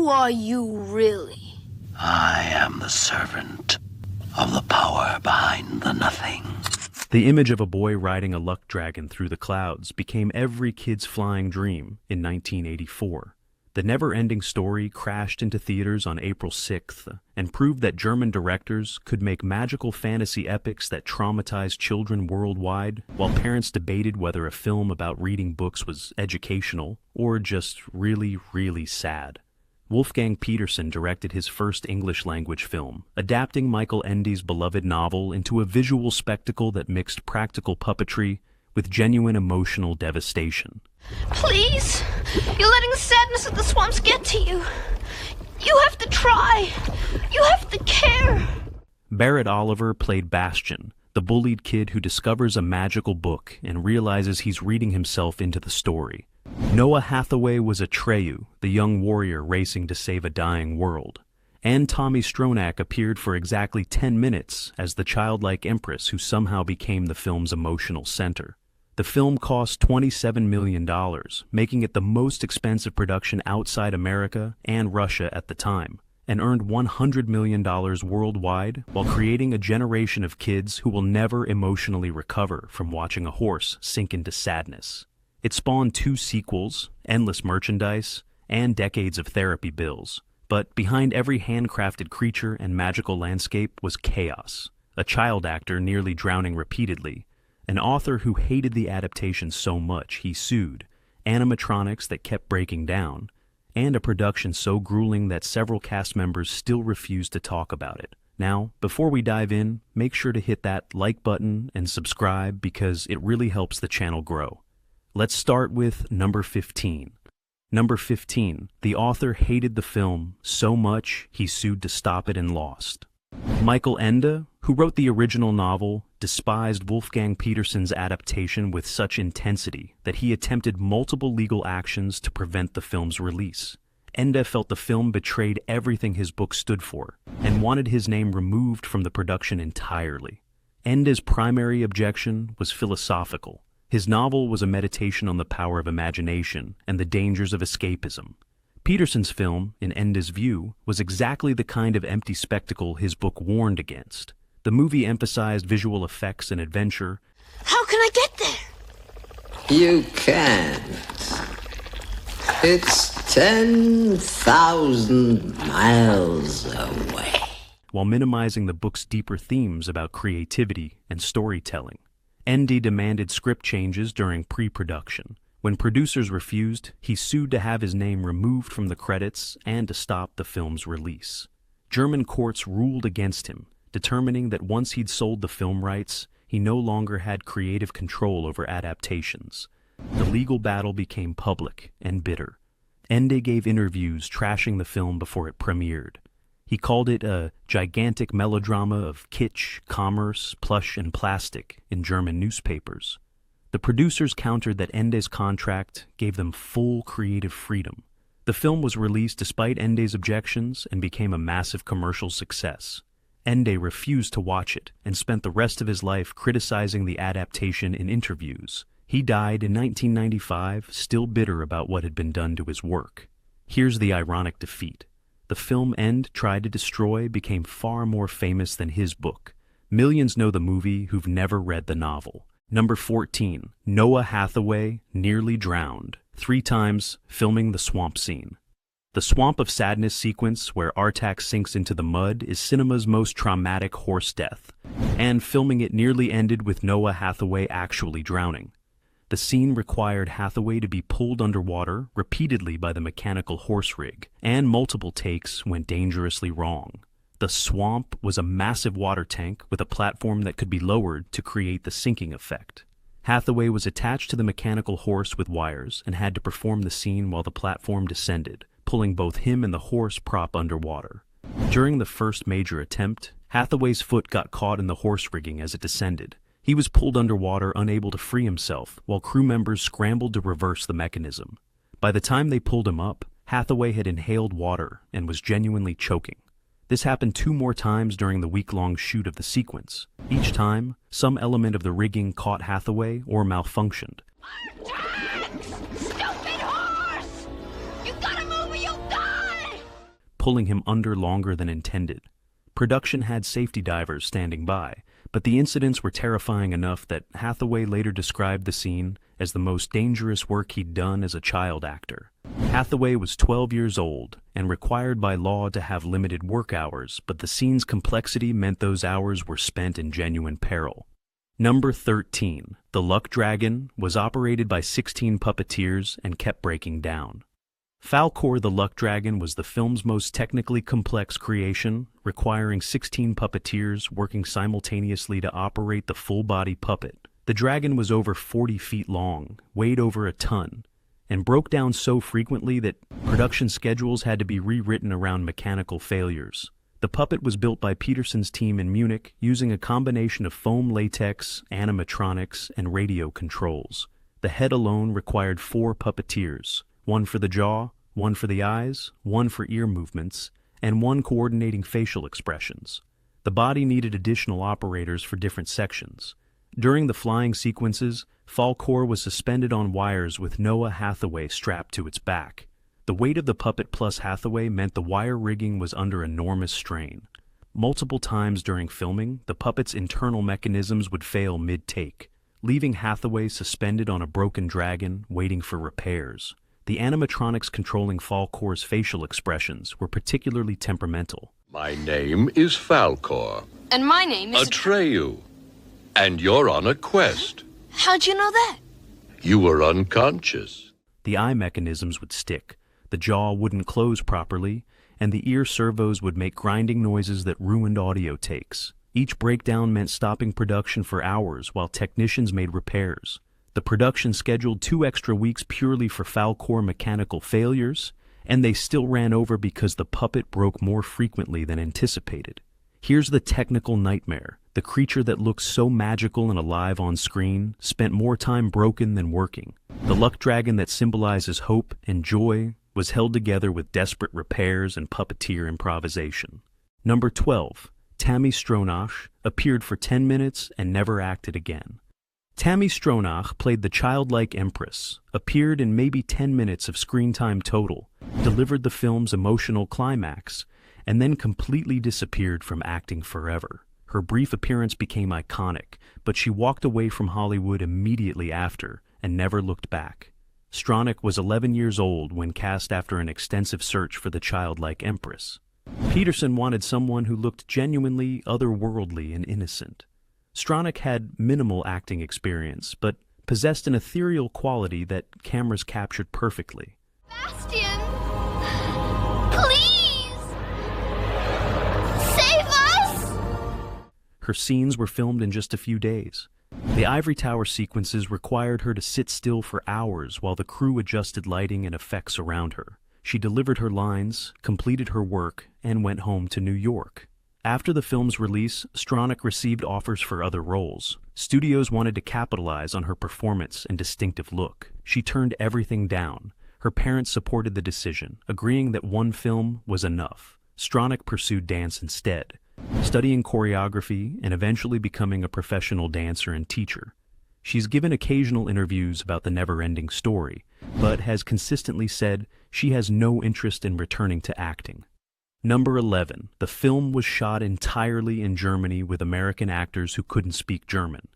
Who are you really? I am the servant of the power behind the nothing. The image of a boy riding a luck dragon through the clouds became every kid's flying dream in 1984. The Neverending story crashed into theaters on April 6th and proved that German directors could make magical fantasy epics that traumatized children worldwide, while parents debated whether a film about reading books was educational or just really, really sad. Wolfgang Petersen directed his first English-language film, adapting Michael Ende's beloved novel into a visual spectacle that mixed practical puppetry with genuine emotional devastation. Please! You're letting the sadness of the swamps get to you. You have to try. You have to care. Barrett Oliver played Bastian, the bullied kid who discovers a magical book and realizes he's reading himself into the story. Noah Hathaway was Atreyu, the young warrior racing to save a dying world. And Tommy Stronach appeared for exactly 10 minutes as the childlike empress who somehow became the film's emotional center. The film cost $27 million, making it the most expensive production outside America and Russia at the time, and earned $100 million worldwide while creating a generation of kids who will never emotionally recover from watching a horse sink into sadness. It spawned 2 sequels, endless merchandise, and decades of therapy bills. But behind every handcrafted creature and magical landscape was chaos, a child actor nearly drowning repeatedly, an author who hated the adaptation so much he sued, animatronics that kept breaking down, and a production so grueling that several cast members still refused to talk about it. Now, before we dive in, make sure to hit that like button and subscribe because it really helps the channel grow. Let's start with number 15. Number 15. The author hated the film so much he sued to stop it and lost. Michael Ende, who wrote the original novel, despised Wolfgang Petersen's adaptation with such intensity that he attempted multiple legal actions to prevent the film's release. Ende felt the film betrayed everything his book stood for and wanted his name removed from the production entirely. Ende's primary objection was philosophical. His novel was a meditation on the power of imagination and the dangers of escapism. Petersen's film, in Ende's view, was exactly the kind of empty spectacle his book warned against. The movie emphasized visual effects and adventure. How can I get there? You can't. It's 10,000 miles away. While minimizing the book's deeper themes about creativity and storytelling. Ende demanded script changes during pre-production. When producers refused, he sued to have his name removed from the credits and to stop the film's release. German courts ruled against him, determining that once he'd sold the film rights, he no longer had creative control over adaptations. The legal battle became public and bitter. Ende gave interviews trashing the film before it premiered. He called it a gigantic melodrama of kitsch, commerce, plush, and plastic in German newspapers. The producers countered that Ende's contract gave them full creative freedom. The film was released despite Ende's objections and became a massive commercial success. Ende refused to watch it and spent the rest of his life criticizing the adaptation in interviews. He died in 1995, still bitter about what had been done to his work. Here's the ironic defeat. The film Ende tried to destroy became far more famous than his book. Millions know the movie who've never read the novel. Number 14. Noah Hathaway nearly drowned, 3 times filming the swamp scene. The Swamp of Sadness sequence where Artak sinks into the mud is cinema's most traumatic horse death, and filming it nearly ended with Noah Hathaway actually drowning. The scene required Hathaway to be pulled underwater repeatedly by the mechanical horse rig, and multiple takes went dangerously wrong. The swamp was a massive water tank with a platform that could be lowered to create the sinking effect. Hathaway was attached to the mechanical horse with wires and had to perform the scene while the platform descended, pulling both him and the horse prop underwater. During the first major attempt, Hathaway's foot got caught in the horse rigging as it descended. He was pulled underwater, unable to free himself, while crew members scrambled to reverse the mechanism. By the time they pulled him up, Hathaway had inhaled water and was genuinely choking. This happened 2 more times during the week-long shoot of the sequence. Each time, some element of the rigging caught Hathaway or malfunctioned. Artax! Stupid horse! You gotta move or you'll die! pulling him under longer than intended. Production had safety divers standing by, but the incidents were terrifying enough that Hathaway later described the scene as the most dangerous work he'd done as a child actor. Hathaway was 12 years old and required by law to have limited work hours, but the scene's complexity meant those hours were spent in genuine peril. Number 13. The Luck Dragon was operated by 16 puppeteers and kept breaking down. Falkor the Luck Dragon was the film's most technically complex creation, requiring 16 puppeteers working simultaneously to operate the full-body puppet. The dragon was over 40 feet long, weighed over a ton, and broke down so frequently that production schedules had to be rewritten around mechanical failures. The puppet was built by Peterson's team in Munich using a combination of foam latex, animatronics, and radio controls. The head alone required 4 puppeteers, one for the jaw, one for the eyes, one for ear movements, and one coordinating facial expressions. The body needed additional operators for different sections. During the flying sequences, Falkor was suspended on wires with Noah Hathaway strapped to its back. The weight of the puppet plus Hathaway meant the wire rigging was under enormous strain. Multiple times during filming, the puppet's internal mechanisms would fail mid-take, leaving Hathaway suspended on a broken dragon waiting for repairs. The animatronics controlling Falkor's facial expressions were particularly temperamental. My name is Falkor. And my name is... Atreyu. And you're on a quest. How'd you know that? You were unconscious. The eye mechanisms would stick, the jaw wouldn't close properly, and the ear servos would make grinding noises that ruined audio takes. Each breakdown meant stopping production for hours while technicians made repairs. The production scheduled 2 extra weeks purely for Falkor mechanical failures, and they still ran over because the puppet broke more frequently than anticipated. Here's the technical nightmare. The creature that looked so magical and alive on screen spent more time broken than working. The luck dragon that symbolizes hope and joy was held together with desperate repairs and puppeteer improvisation. Number 12. Tammy Stronach appeared for 10 minutes and never acted again. Tammy Stronach played the childlike empress, appeared in maybe 10 minutes of screen time total, delivered the film's emotional climax, and then completely disappeared from acting forever. Her brief appearance became iconic, but she walked away from Hollywood immediately after and never looked back. Stronach was 11 years old when cast after an extensive search for the childlike empress. Peterson wanted someone who looked genuinely otherworldly and innocent. Stronach had minimal acting experience, but possessed an ethereal quality that cameras captured perfectly. Bastian! Please! Save us! Her scenes were filmed in just a few days. The ivory tower sequences required her to sit still for hours while the crew adjusted lighting and effects around her. She delivered her lines, completed her work, and went home to New York. After the film's release, Stronach received offers for other roles. Studios wanted to capitalize on her performance and distinctive look. She turned everything down. Her parents supported the decision, agreeing that one film was enough. Stronach pursued dance instead, studying choreography and eventually becoming a professional dancer and teacher. She's given occasional interviews about the Neverending story, but has consistently said she has no interest in returning to acting. Number 11. The film was shot entirely in Germany with American actors who couldn't speak German.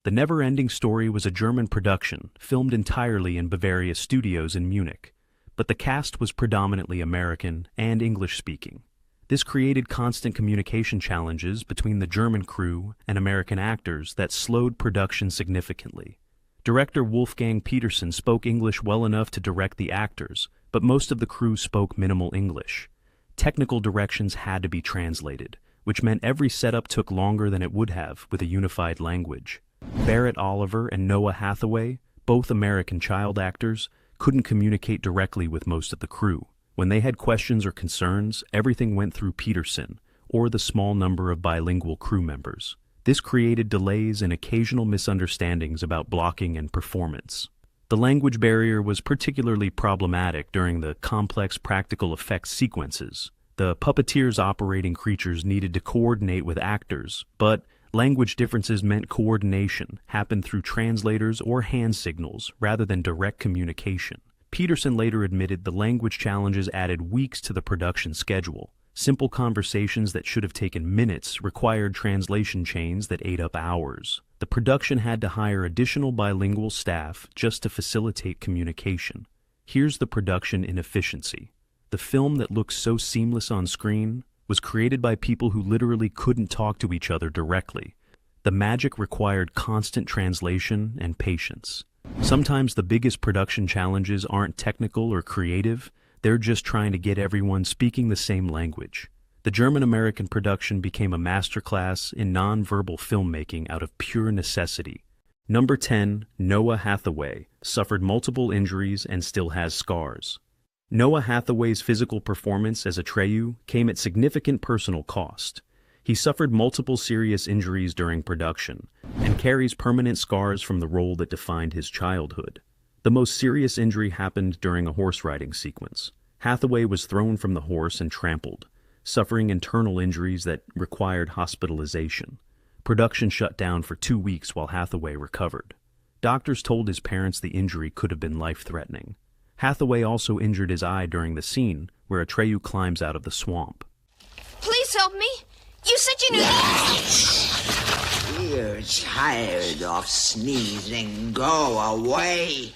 The Neverending Story was a German production, filmed entirely in Bavaria Studios in Munich, but the cast was predominantly American and English-speaking. This created constant communication challenges between the German crew and American actors that slowed production significantly. Director Wolfgang Peterson spoke English well enough to direct the actors, but most of the crew spoke minimal English. Technical directions had to be translated, which meant every setup took longer than it would have with a unified language. Barrett Oliver and Noah Hathaway, both American child actors, couldn't communicate directly with most of the crew. When they had questions or concerns, everything went through Peterson, or the small number of bilingual crew members. This created delays and occasional misunderstandings about blocking and performance. The language barrier was particularly problematic during the complex practical effects sequences. The puppeteers operating creatures needed to coordinate with actors, but language differences meant coordination happened through translators or hand signals rather than direct communication. Peterson later admitted the language challenges added weeks to the production schedule. Simple conversations that should have taken minutes required translation chains that ate up hours. The production had to hire additional bilingual staff just to facilitate communication. Here's the production inefficiency. The film that looks so seamless on screen was created by people who literally couldn't talk to each other directly. The magic required constant translation and patience. Sometimes the biggest production challenges aren't technical or creative, they're just trying to get everyone speaking the same language. The German-American production became a masterclass in non-verbal filmmaking out of pure necessity. Number 10, Noah Hathaway, suffered multiple injuries and still has scars. Noah Hathaway's physical performance as Atreyu came at significant personal cost. He suffered multiple serious injuries during production and carries permanent scars from the role that defined his childhood. The most serious injury happened during a horse riding sequence. Hathaway was thrown from the horse and trampled, suffering internal injuries that required hospitalization. Production shut down for 2 weeks while Hathaway recovered. Doctors told his parents the injury could have been life-threatening. Hathaway also injured his eye during the scene where Atreyu climbs out of the swamp. Please help me. You said you knew We're tired of sneezing. Go away.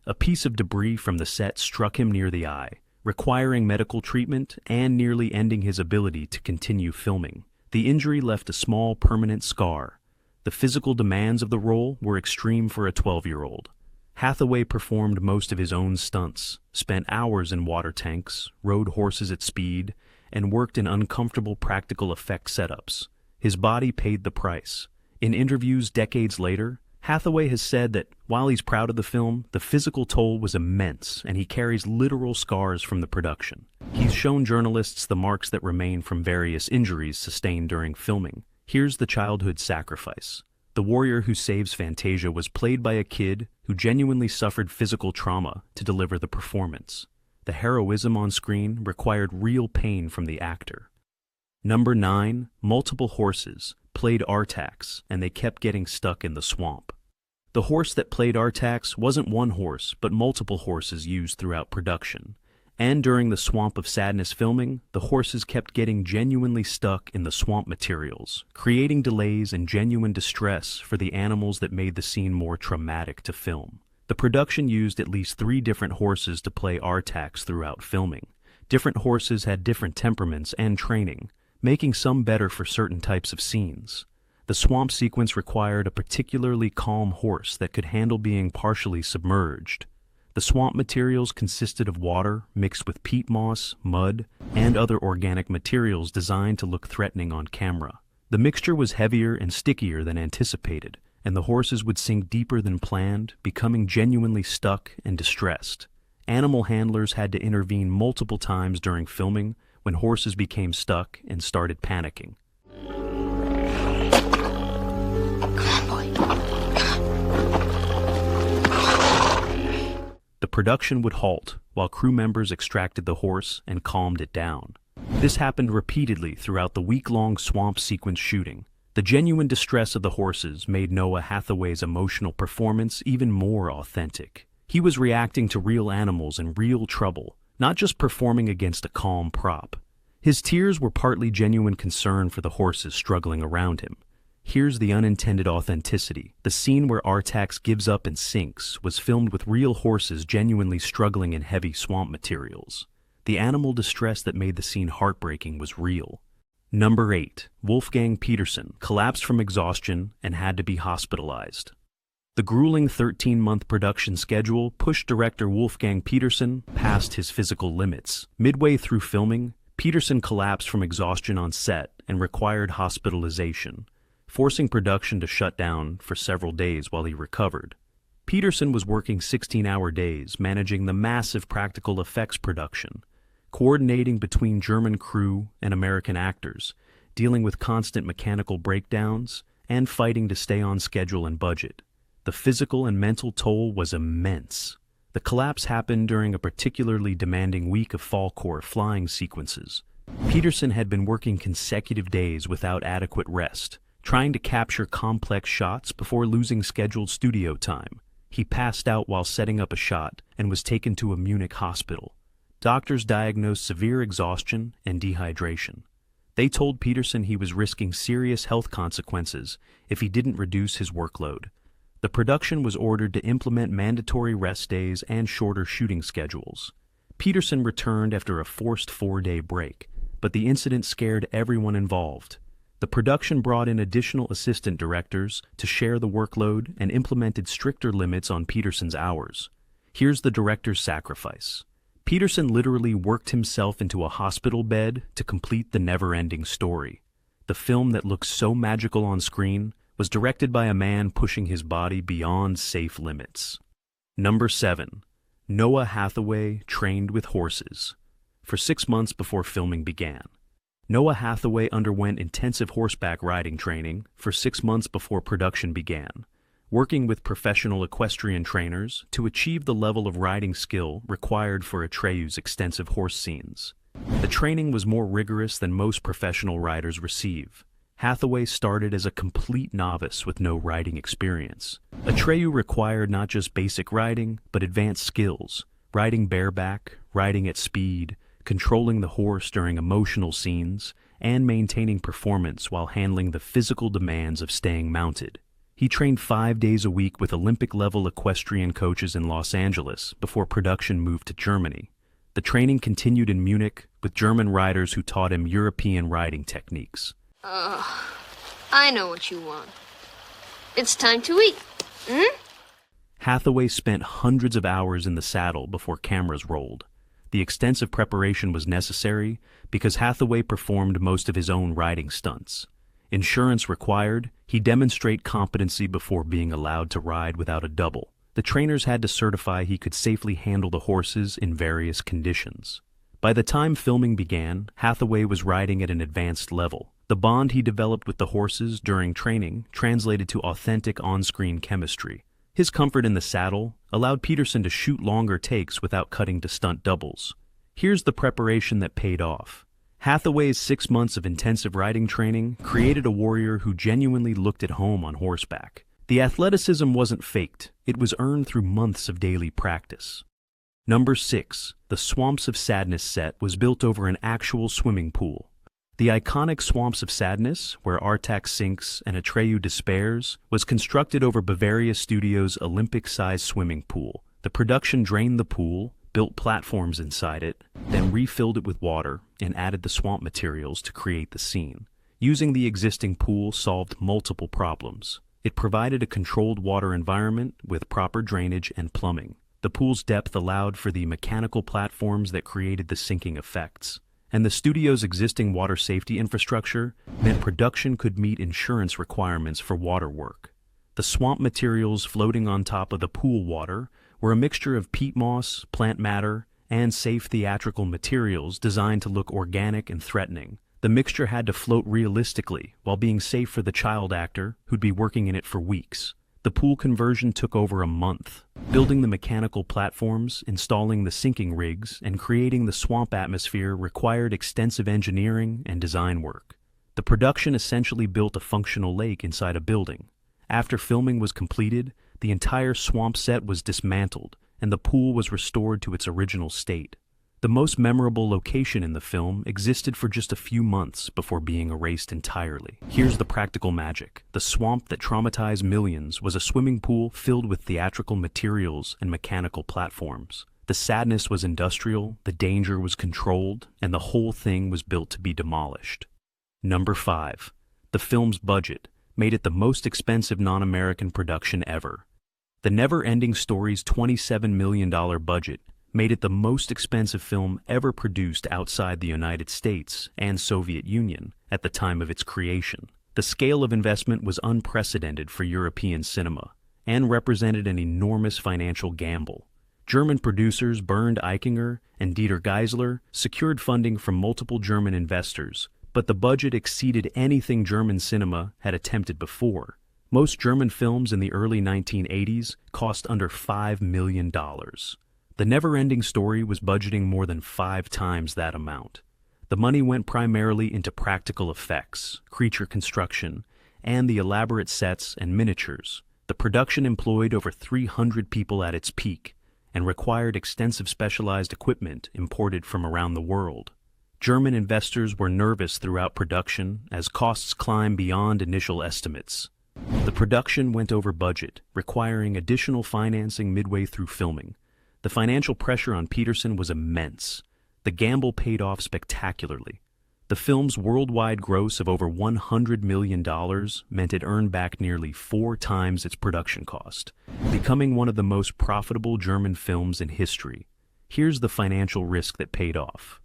A piece of debris from the set struck him near the eye, requiring medical treatment and nearly ending his ability to continue filming. The injury left a small permanent scar. The physical demands of the role were extreme for a 12-year-old. Hathaway performed most of his own stunts, spent hours in water tanks, rode horses at speed, and worked in uncomfortable practical effect setups. His body paid the price. In interviews decades later, Hathaway has said that while he's proud of the film, the physical toll was immense and he carries literal scars from the production. He's shown journalists the marks that remain from various injuries sustained during filming. Here's the childhood sacrifice. The warrior who saves Fantasia was played by a kid who genuinely suffered physical trauma to deliver the performance. The heroism on screen required real pain from the actor. Number 9, multiple horses played Artax, and they kept getting stuck in the swamp. The horse that played Artax wasn't one horse, but multiple horses used throughout production. And during the Swamp of Sadness filming, the horses kept getting genuinely stuck in the swamp materials, creating delays and genuine distress for the animals that made the scene more traumatic to film. The production used at least 3 different horses to play Artax throughout filming. Different horses had different temperaments and training, making some better for certain types of scenes. The swamp sequence required a particularly calm horse that could handle being partially submerged. The swamp materials consisted of water mixed with peat moss, mud, and other organic materials designed to look threatening on camera. The mixture was heavier and stickier than anticipated, and the horses would sink deeper than planned, becoming genuinely stuck and distressed. Animal handlers had to intervene multiple times during filming when horses became stuck and started panicking. The production would halt while crew members extracted the horse and calmed it down. This happened repeatedly throughout the week-long swamp sequence shooting. The genuine distress of the horses made Noah Hathaway's emotional performance even more authentic. He was reacting to real animals in real trouble, not just performing against a calm prop. His tears were partly genuine concern for the horses struggling around him. Here's the unintended authenticity. The scene where Artax gives up and sinks was filmed with real horses genuinely struggling in heavy swamp materials. The animal distress that made the scene heartbreaking was real. Number 8, Wolfgang Petersen collapsed from exhaustion and had to be hospitalized. The grueling 13-month production schedule pushed director Wolfgang Petersen past his physical limits. Midway through filming, Petersen collapsed from exhaustion on set and required hospitalization, forcing production to shut down for several days while he recovered. Petersen was working 16-hour days, managing the massive practical effects production, coordinating between German crew and American actors, dealing with constant mechanical breakdowns, and fighting to stay on schedule and budget. The physical and mental toll was immense. The collapse happened during a particularly demanding week of fall corps flying sequences. Petersen had been working consecutive days without adequate rest, trying to capture complex shots before losing scheduled studio time. He passed out while setting up a shot and was taken to a Munich hospital. Doctors diagnosed severe exhaustion and dehydration. They told Peterson he was risking serious health consequences if he didn't reduce his workload. The production was ordered to implement mandatory rest days and shorter shooting schedules. Peterson returned after a forced 4-day break, but the incident scared everyone involved. The production brought in additional assistant directors to share the workload and implemented stricter limits on Peterson's hours. Here's the director's sacrifice. Peterson literally worked himself into a hospital bed to complete the Neverending story. The film that looks so magical on screen was directed by a man pushing his body beyond safe limits. Number 7. Noah Hathaway trained with horses. For 6 months before filming began, Noah Hathaway underwent intensive horseback riding training for 6 months before production began, working with professional equestrian trainers to achieve the level of riding skill required for Atreyu's extensive horse scenes. The training was more rigorous than most professional riders receive. Hathaway started as a complete novice with no riding experience. Atreyu required not just basic riding, but advanced skills: riding bareback, riding at speed, controlling the horse during emotional scenes, and maintaining performance while handling the physical demands of staying mounted. He trained 5 days a week with Olympic-level equestrian coaches in Los Angeles before production moved to Germany. The training continued in Munich with German riders who taught him European riding techniques. I know what you want. It's time to eat. Hathaway spent hundreds of hours in the saddle before cameras rolled. The extensive preparation was necessary because Hathaway performed most of his own riding stunts. Insurance required he demonstrate competency before being allowed to ride without a double. The trainers had to certify he could safely handle the horses in various conditions. By the time filming began, Hathaway was riding at an advanced level. The bond he developed with the horses during training translated to authentic on-screen chemistry. His comfort in the saddle allowed Peterson to shoot longer takes without cutting to stunt doubles. Here's the preparation that paid off. Hathaway's 6 months of intensive riding training created a warrior who genuinely looked at home on horseback. The athleticism wasn't faked, it was earned through months of daily practice. Number 6. The Swamps of Sadness set was built over an actual swimming pool. The iconic Swamps of Sadness, where Artak sinks and Atreyu despairs, was constructed over Bavaria Studios' Olympic-sized swimming pool. The production drained the pool, built platforms inside it, then refilled it with water and added the swamp materials to create the scene. Using the existing pool solved multiple problems. It provided a controlled water environment with proper drainage and plumbing. The pool's depth allowed for the mechanical platforms that created the sinking effects. And the studio's existing water safety infrastructure meant production could meet insurance requirements for water work. The swamp materials floating on top of the pool water were a mixture of peat moss, plant matter, and safe theatrical materials designed to look organic and threatening. The mixture had to float realistically while being safe for the child actor who'd be working in it for weeks. The pool conversion took over a month. Building the mechanical platforms, installing the sinking rigs, and creating the swamp atmosphere required extensive engineering and design work. The production essentially built a functional lake inside a building. After filming was completed, the entire swamp set was dismantled, and the pool was restored to its original state. The most memorable location in the film existed for just a few months before being erased entirely. Here's the practical magic. The swamp that traumatized millions was a swimming pool filled with theatrical materials and mechanical platforms. The sadness was industrial, the danger was controlled, and the whole thing was built to be demolished. Number 5. The film's budget made it the most expensive non-American production ever. The Neverending Story's $27 million budget made it the most expensive film ever produced outside the United States and Soviet Union at the time of its creation. The scale of investment was unprecedented for European cinema and represented an enormous financial gamble. German producers Bernd Eichinger and Dieter Geisler secured funding from multiple German investors, but the budget exceeded anything German cinema had attempted before. Most German films in the early 1980s cost under $5 million. The Neverending Story was budgeting more than 5 times that amount. The money went primarily into practical effects, creature construction, and the elaborate sets and miniatures. The production employed over 300 people at its peak and required extensive specialized equipment imported from around the world. German investors were nervous throughout production as costs climbed beyond initial estimates. The production went over budget, requiring additional financing midway through filming. The financial pressure on Peterson was immense. The gamble paid off spectacularly. The film's worldwide gross of over $100 million meant it earned back nearly 4 times its production cost, becoming one of the most profitable German films in history. Here's the financial risk that paid off.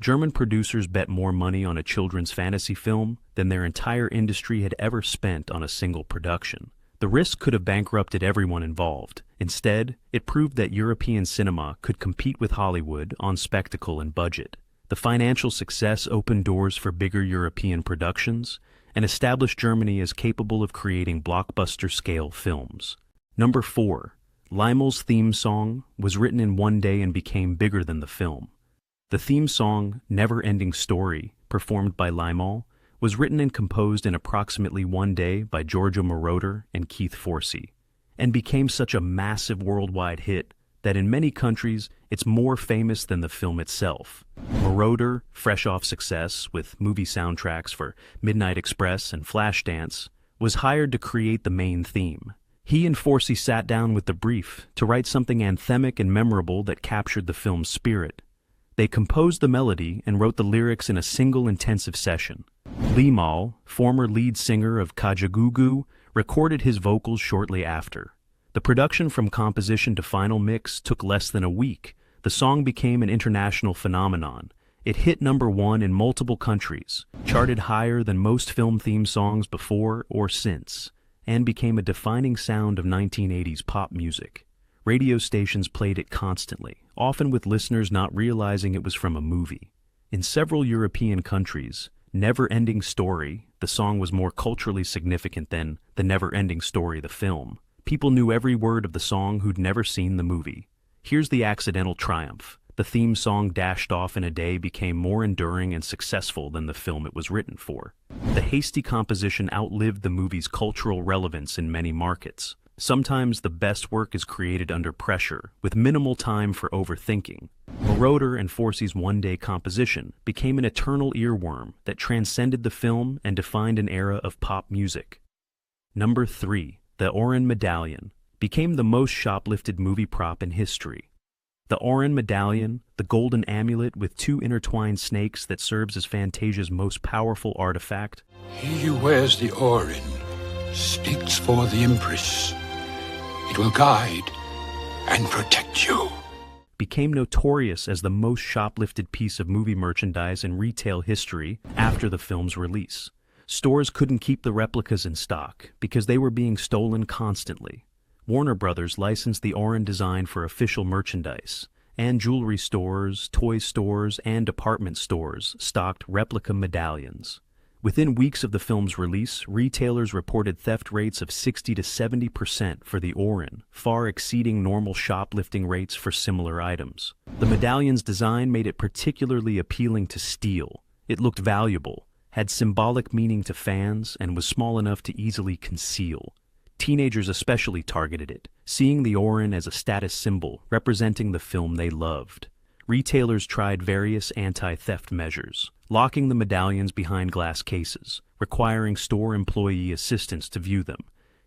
German producers bet more money on a children's fantasy film than their entire industry had ever spent on a single production. The risk could have bankrupted everyone involved. Instead, it proved that European cinema could compete with Hollywood on spectacle and budget. The financial success opened doors for bigger European productions and established Germany as capable of creating blockbuster-scale films. Number 4. Limel's theme song was written in one day and became bigger than the film. The theme song, Neverending Story, performed by Limal, was written and composed in approximately one day by Giorgio Moroder and Keith Forsey, and became such a massive worldwide hit that in many countries it's more famous than the film itself. Moroder, fresh off success with movie soundtracks for Midnight Express and Flashdance, was hired to create the main theme. He and Forsey sat down with the brief to write something anthemic and memorable that captured the film's spirit. They composed the melody and wrote the lyrics in a single intensive session. Limal, former lead singer of Kajagoogoo, recorded his vocals shortly after. The production from composition to final mix took less than a week. The song became an international phenomenon. It hit number 1 in multiple countries, charted higher than most film theme songs before or since, and became a defining sound of 1980s pop music. Radio stations played it constantly, often with listeners not realizing it was from a movie. In several European countries, Neverending Story, the song was more culturally significant than The Neverending Story, the film. People knew every word of the song who'd never seen the movie. Here's the accidental triumph. The theme song dashed off in a day became more enduring and successful than the film it was written for. The hasty composition outlived the movie's cultural relevance in many markets. Sometimes the best work is created under pressure, with minimal time for overthinking. Moroder and Forsey's one-day composition became an eternal earworm that transcended the film and defined an era of pop music. Number 3. The Oren Medallion became the most shoplifted movie prop in history. The Oren Medallion, the golden amulet with 2 intertwined snakes that serves as Fantasia's most powerful artifact. He who wears the Orin speaks for the Empress. It will guide and protect you. Became notorious as the most shoplifted piece of movie merchandise in retail history after the film's release. Stores couldn't keep the replicas in stock because they were being stolen constantly. Warner Brothers licensed the Orin design for official merchandise, and jewelry stores, toy stores, and department stores stocked replica medallions. Within weeks of the film's release, retailers reported theft rates of 60 to 70% for the Orin, far exceeding normal shoplifting rates for similar items. The medallion's design made it particularly appealing to steal. It looked valuable, had symbolic meaning to fans, and was small enough to easily conceal. Teenagers especially targeted it, seeing the Orin as a status symbol representing the film they loved. Retailers tried various anti-theft measures, locking the medallions behind glass cases, requiring store employee assistants to view them,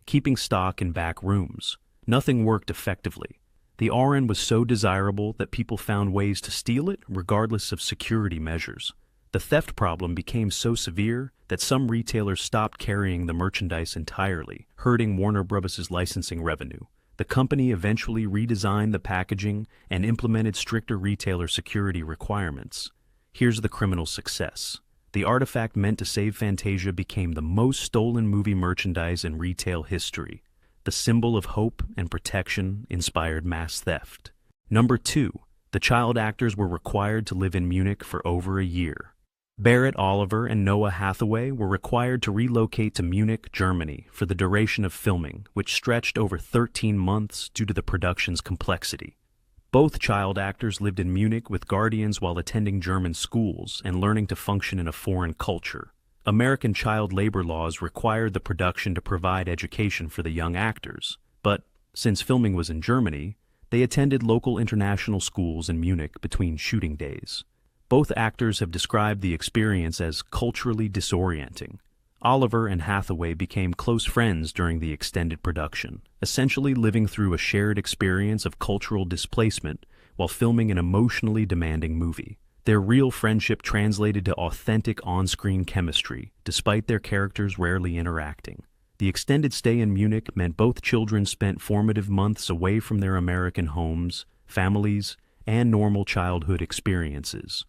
keeping stock in back rooms. Nothing worked effectively. The Orin was so desirable that people found ways to steal it regardless of security measures. The theft problem became so severe that some retailers stopped carrying the merchandise entirely, hurting Warner Bros.' licensing revenue. The company eventually redesigned the packaging and implemented stricter retailer security requirements. Here's the criminal success. The artifact meant to save Fantasia became the most stolen movie merchandise in retail history. The symbol of hope and protection inspired mass theft. Number 2. The child actors were required to live in Munich for over a year. Barrett Oliver and Noah Hathaway were required to relocate to Munich, Germany for the duration of filming, which stretched over 13 months due to the production's complexity. Both child actors lived in Munich with guardians while attending German schools and learning to function in a foreign culture. American child labor laws required the production to provide education for the young actors, but since filming was in Germany, they attended local international schools in Munich between shooting days. Both actors have described the experience as culturally disorienting. Oliver and Hathaway became close friends during the extended production, essentially living through a shared experience of cultural displacement while filming an emotionally demanding movie. Their real friendship translated to authentic on-screen chemistry, despite their characters rarely interacting. The extended stay in Munich meant both children spent formative months away from their American homes, families, and normal childhood experiences.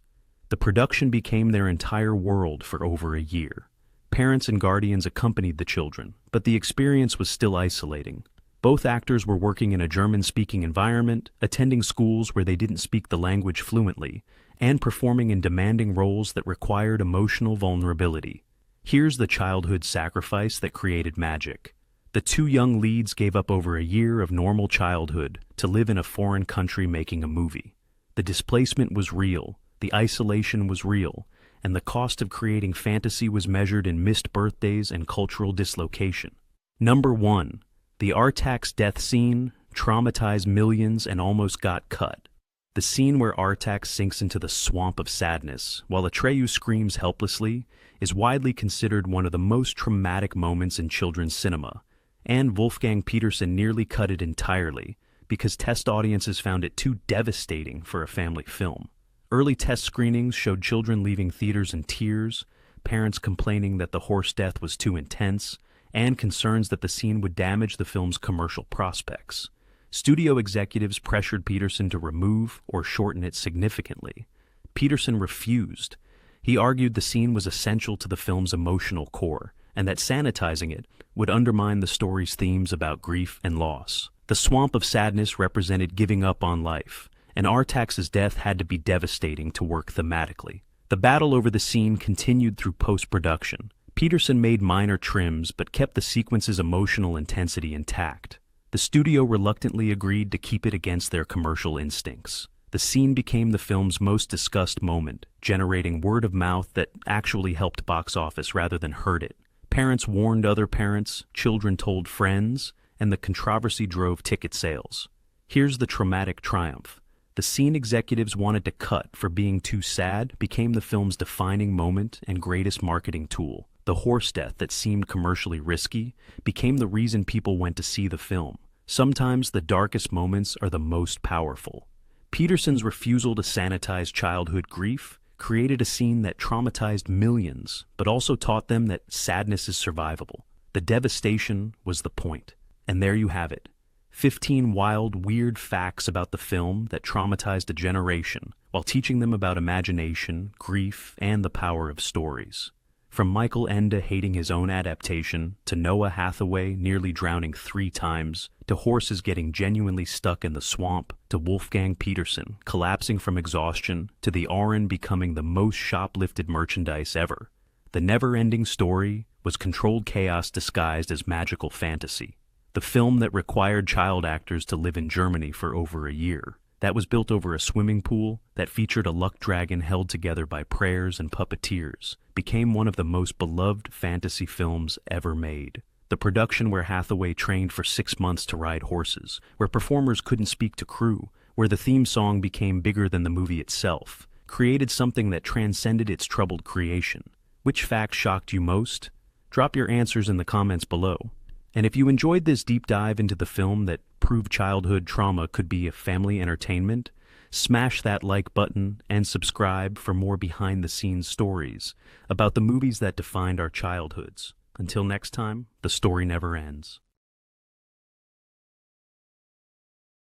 The production became their entire world for over a year. Parents and guardians accompanied the children, but the experience was still isolating. Both actors were working in a German-speaking environment, attending schools where they didn't speak the language fluently, and performing in demanding roles that required emotional vulnerability. Here's the childhood sacrifice that created magic. The two young leads gave up over a year of normal childhood to live in a foreign country making a movie. The displacement was real, the isolation was real, and the cost of creating fantasy was measured in missed birthdays and cultural dislocation. Number 1. The Artax's death scene traumatized millions and almost got cut. The scene where Artax sinks into the swamp of sadness while Atreyu screams helplessly is widely considered one of the most traumatic moments in children's cinema, and Wolfgang Petersen nearly cut it entirely because test audiences found it too devastating for a family film. Early test screenings showed children leaving theaters in tears, parents complaining that the horse death was too intense, and concerns that the scene would damage the film's commercial prospects. Studio executives pressured Petersen to remove or shorten it significantly. Petersen refused. He argued the scene was essential to the film's emotional core, and that sanitizing it would undermine the story's themes about grief and loss. The swamp of sadness represented giving up on life, and Artax's death had to be devastating to work thematically. The battle over the scene continued through post-production. Petersen made minor trims but kept the sequence's emotional intensity intact. The studio reluctantly agreed to keep it against their commercial instincts. The scene became the film's most discussed moment, generating word of mouth that actually helped box office rather than hurt it. Parents warned other parents, children told friends, and the controversy drove ticket sales. Here's the traumatic triumph. The scene executives wanted to cut for being too sad became the film's defining moment and greatest marketing tool. The horse death that seemed commercially risky became the reason people went to see the film. Sometimes the darkest moments are the most powerful. Petersen's refusal to sanitize childhood grief created a scene that traumatized millions, but also taught them that sadness is survivable. The devastation was the point. And there you have it. 15 wild, weird facts about the film that traumatized a generation, while teaching them about imagination, grief, and the power of stories. From Michael Ende hating his own adaptation, to Noah Hathaway nearly drowning 3 times, to horses getting genuinely stuck in the swamp, to Wolfgang Petersen collapsing from exhaustion, to the Auryn becoming the most shoplifted merchandise ever. The Neverending Story was controlled chaos disguised as magical fantasy. The film that required child actors to live in Germany for over a year, that was built over a swimming pool, that featured a luck dragon held together by prayers and puppeteers, became one of the most beloved fantasy films ever made. The production where Hathaway trained for 6 months to ride horses, where performers couldn't speak to crew, where the theme song became bigger than the movie itself, created something that transcended its troubled creation. Which fact shocked you most? Drop your answers in the comments below. And if you enjoyed this deep dive into the film that proved childhood trauma could be a family entertainment, smash that like button and subscribe for more behind-the-scenes stories about the movies that defined our childhoods. Until next time, the story never ends.